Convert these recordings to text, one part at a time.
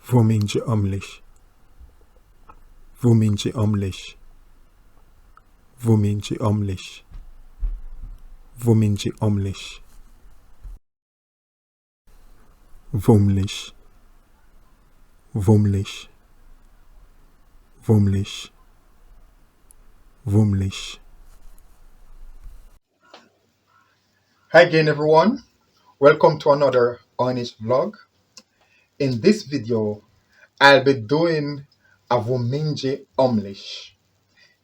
Vuminji Omlissh. Vuminji Omlissh. Vuminji Omlissh. Vuminji Omlissh. Vumlissh. Vumlissh. Vumlissh. Vumlissh. Hi again everyone, welcome to another Oy'Nissh vlog. In this video, I'll be doing a Vuminji Omlissh.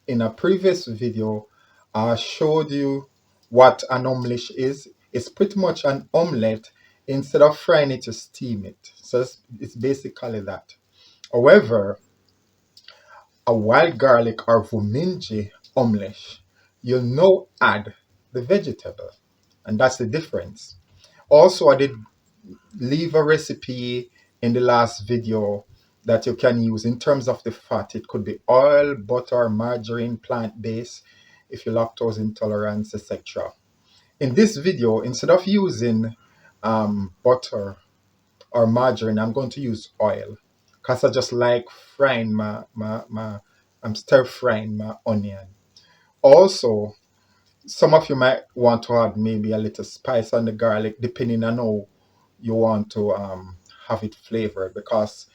In a previous video, I showed you what an Omlissh is. It's pretty much an omelette. Instead of frying it, you steam it. So it's basically that. However, a wild garlic or Vuminji Omlissh, you'll now add the vegetable. And that's the difference. Also, I did leave a recipe in the last video that you can use in terms of the fat. It could be oil, butter, margarine, plant-based, if you're lactose intolerant, etc. In this video, instead of using butter or margarine, I'm going to use oil because I just like frying I'm stir frying my onion. Also, some of you might want to add maybe a little spice on the garlic depending on how you want to have it flavored, because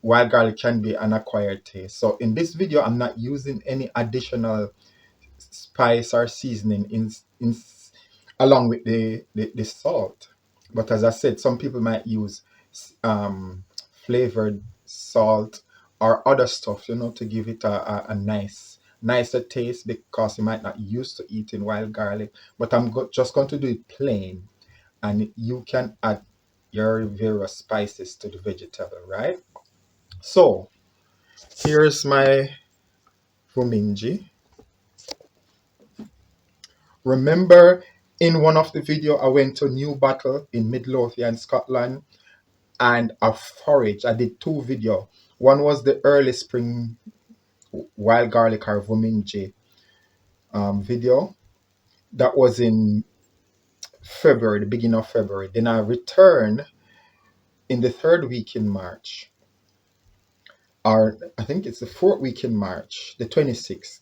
wild garlic can be an acquired taste. So in this video, I'm not using any additional spice or seasoning in along with the salt. But as I said, some people might use flavored salt or other stuff, to give it a nicer taste, because you might not used to eating wild garlic. But I'm just going to do it plain, and you can add your various spices to the vegetable, right? So here's my Vuminji. Remember, in one of the video, I went to New Battle in Midlothian, Scotland, and I foraged. I did two videos. One was the early spring wild garlic or Vuminji video. That was in February, the beginning of February. Then I returned in the third week in March, or I think it's the fourth week in March, the 26th,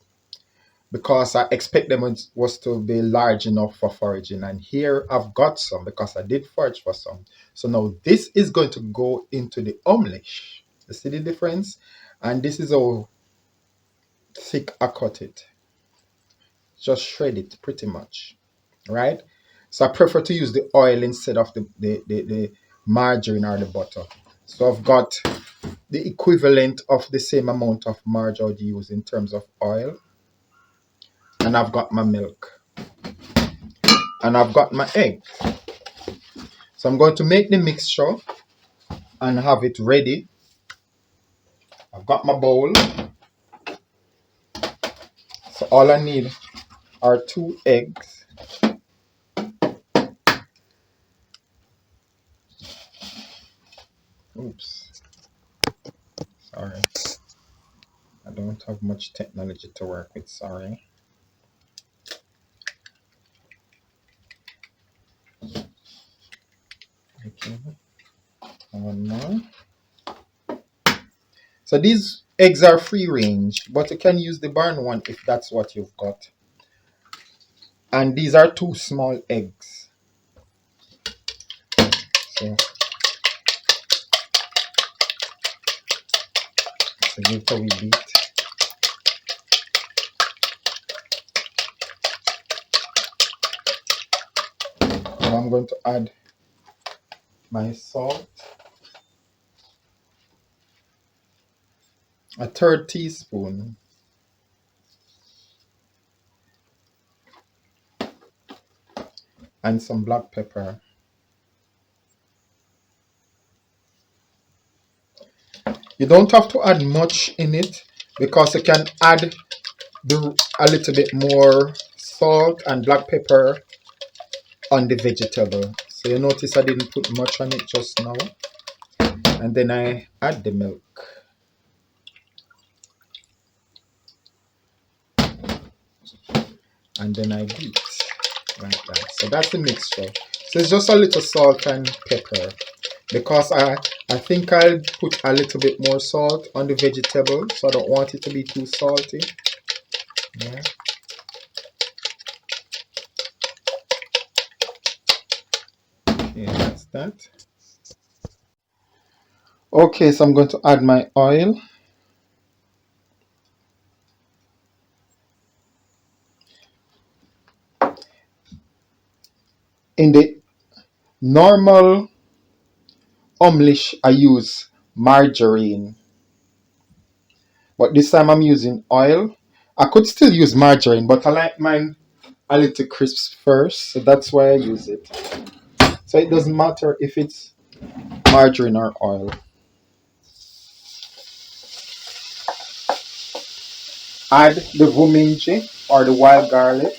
because I expect them was to be large enough for foraging. And here I've got some because I did forage for some. So now this is going to go into the Omlissh. You see the difference? And this is how thick I cut it. Just shred it pretty much, right? So I prefer to use the oil instead of the margarine or the butter. So I've got the equivalent of the same amount of margarine I would use in terms of oil. And I've got my milk. And I've got my egg. So I'm going to make the mixture and have it ready. I've got my bowl. So all I need are 2 eggs. Oops. Sorry. I don't have much technology to work with, sorry. Okay. One more. So these eggs are free range, but you can use the barn one if that's what you've got. And these are 2 small eggs. So give it a wee beat. Now I'm going to add my salt, a 1/3 teaspoon, and some black pepper. You don't have to add much in it because you can add a little bit more salt and black pepper on the vegetable. So you notice I didn't put much on it just now. And then I add the milk. And then I beat like that. So that's the mixture. So it's just a little salt and pepper, because I I think I'll put a little bit more salt on the vegetable, so I don't want it to be too salty. Yeah. Okay, that's that. Okay, so I'm going to add my oil. In the normal Omlissh, I use margarine, but this time I'm using oil. I could still use margarine, but I like mine a little crisp first, so that's why I use it. So it doesn't matter if it's margarine or oil. Add the Vuminji or the wild garlic.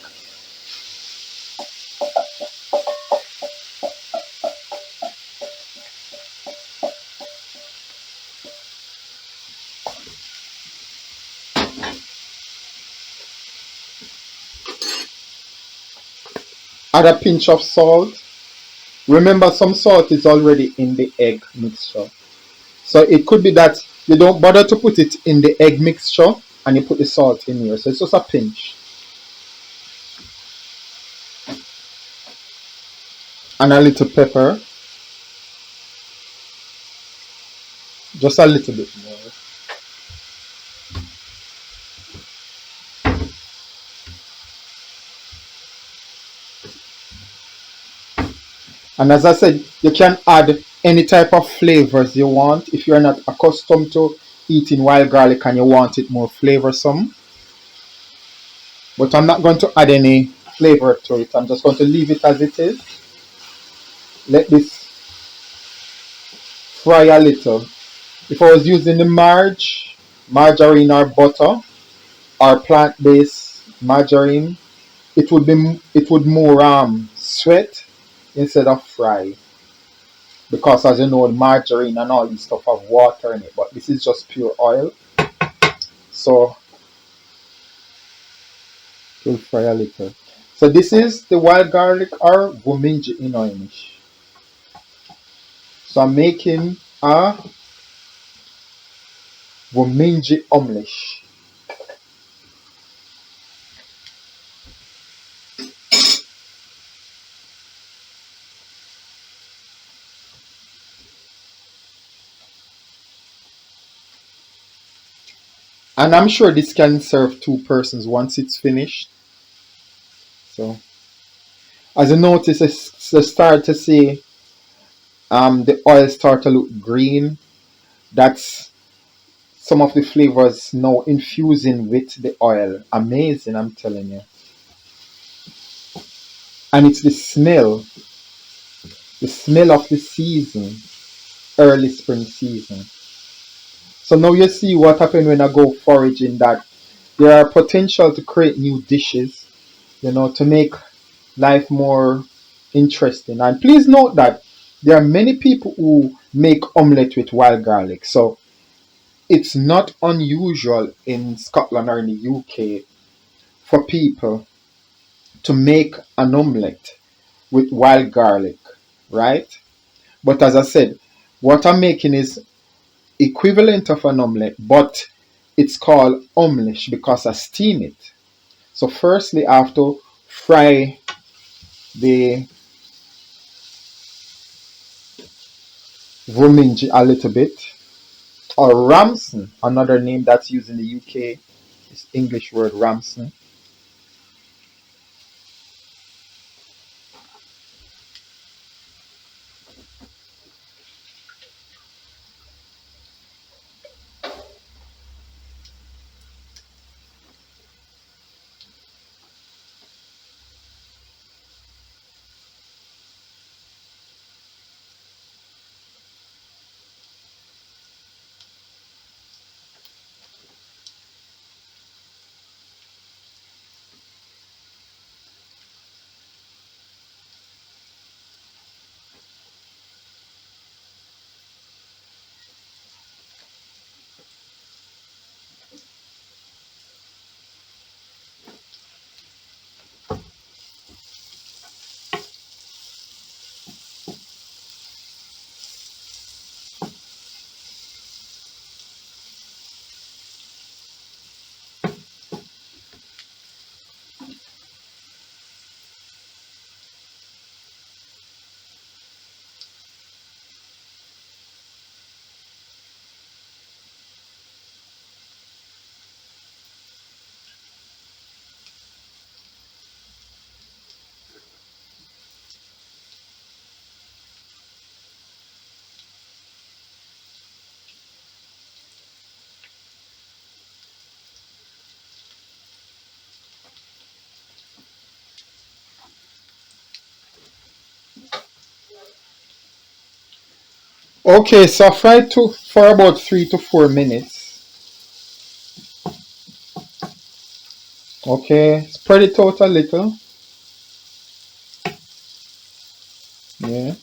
Add a pinch of salt. Remember, some salt is already in the egg mixture. So it could be that you don't bother to put it in the egg mixture and you put the salt in here. So it's just a pinch. And a little pepper. Just a little bit more. And as I said, you can add any type of flavors you want. If you're not accustomed to eating wild garlic and you want it more flavorsome. But I'm not going to add any flavor to it. I'm just going to leave it as it is. Let this fry a little. If I was using the margarine or butter or plant-based margarine, it would more sweat instead of fry. Because as you know, the margarine and all this stuff have water in it, but this is just pure oil. So it will fry a little. So this is the wild garlic or Vuminji in Oy'Nissh. So I'm making a Vuminji Omlissh. And I'm sure this can serve two persons once it's finished. So as you notice, I start to see the oil start to look green. That's some of the flavors now infusing with the oil. Amazing, I'm telling you. And it's the smell of the season, early spring season. So now you see what happened when I go foraging, that there are potential to create new dishes, to make life more interesting. And please note that there are many people who make omelette with wild garlic. So it's not unusual in Scotland or in the UK for people to make an omelette with wild garlic, right? But as I said, what I'm making is equivalent of an omelette, but it's called Omlissh because I steam it. So firstly, I have to fry the Vuminji a little bit, or ramson, another name that's used in the UK, is English word ramson. Okay, so fry it for about 3 to 4 minutes. Okay, spread it out a little. Yeah.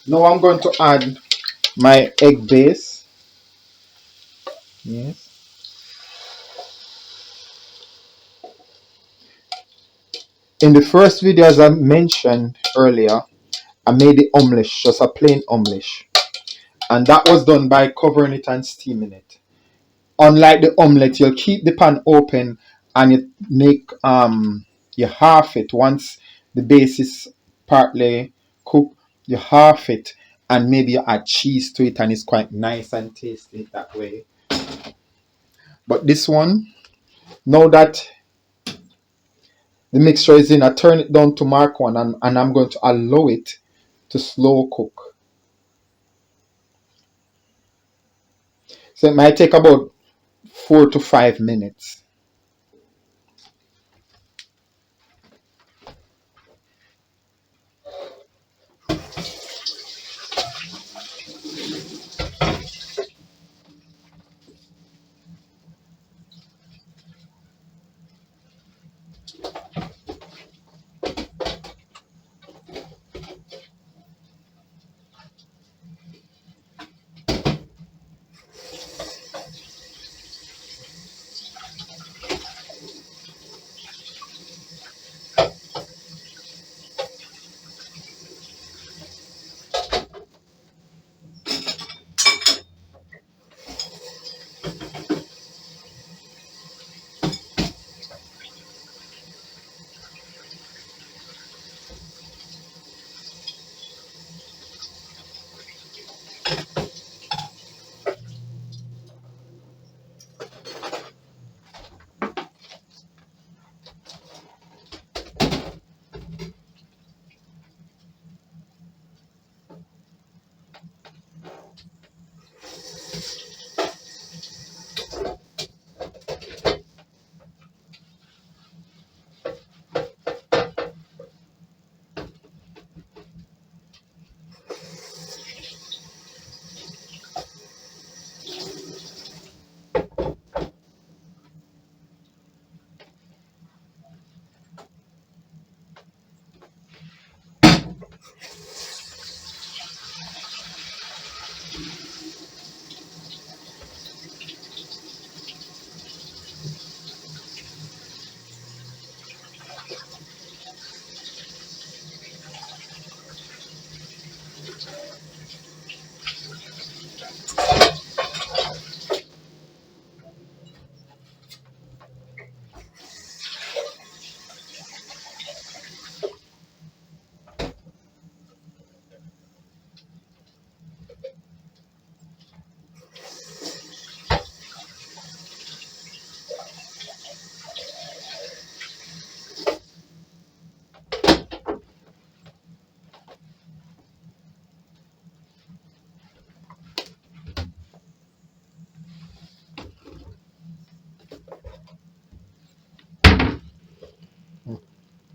Now I'm going to add my egg base. Yes. In the first video, as I mentioned earlier, I made the omlissh, just a plain omlissh. And that was done by covering it and steaming it. Unlike the omelette, you'll keep the pan open and you half it. Once the base is partly cooked, you half it and maybe you add cheese to it, and it's quite nice and tasty that way. But this one, now that the mixture is in, I turn it down to Mark 1, and I'm going to allow it to slow cook. So it might take about 4 to 5 minutes.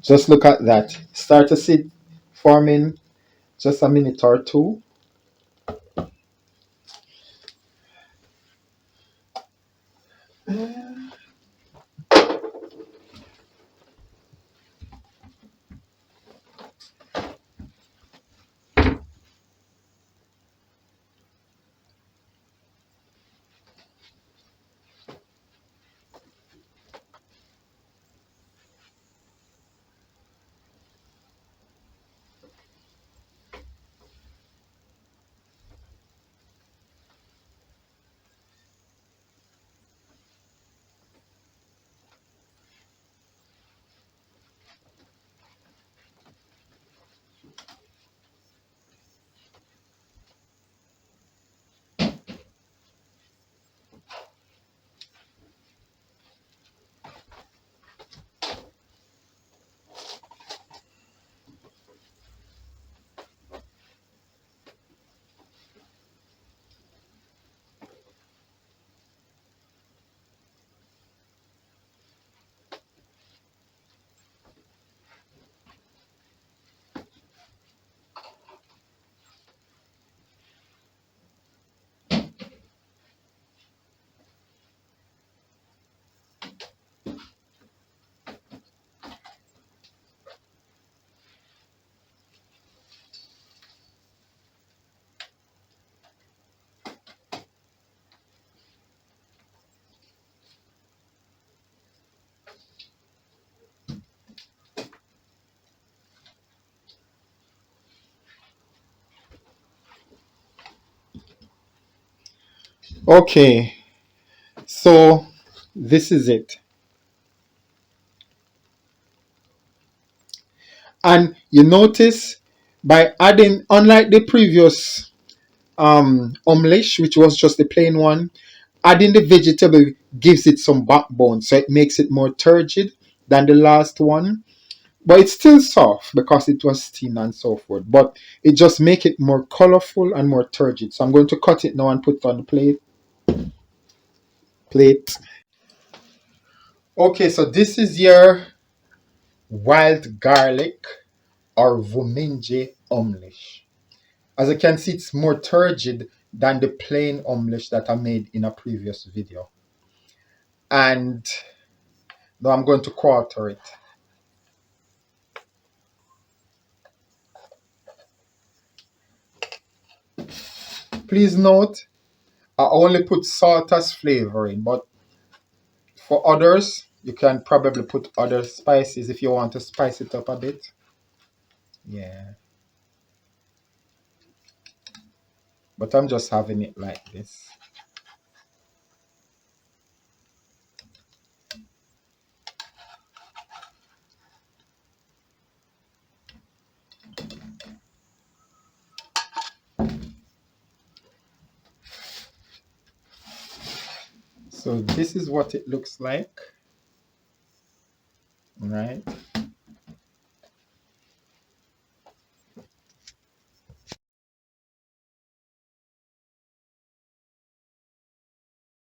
Just look at that. Start to see it forming just a minute or two. Okay, so this is it. And you notice by adding, unlike the previous Omlissh, which was just the plain one, adding the vegetable gives it some backbone, so it makes it more turgid than the last one. But it's still soft because it was steamed and so forth. But it just make it more colorful and more turgid. So I'm going to cut it now and put it on the plate. Okay, so this is your wild garlic or Vuminji Omlissh. As you can see, it's more turgid than the plain Omlissh that I made in a previous video. And now I'm going to quarter it. Please note, I only put salt as flavoring, but for others, you can probably put other spices if you want to spice it up a bit. Yeah, but I'm just having it like this. So this is what it looks like, right?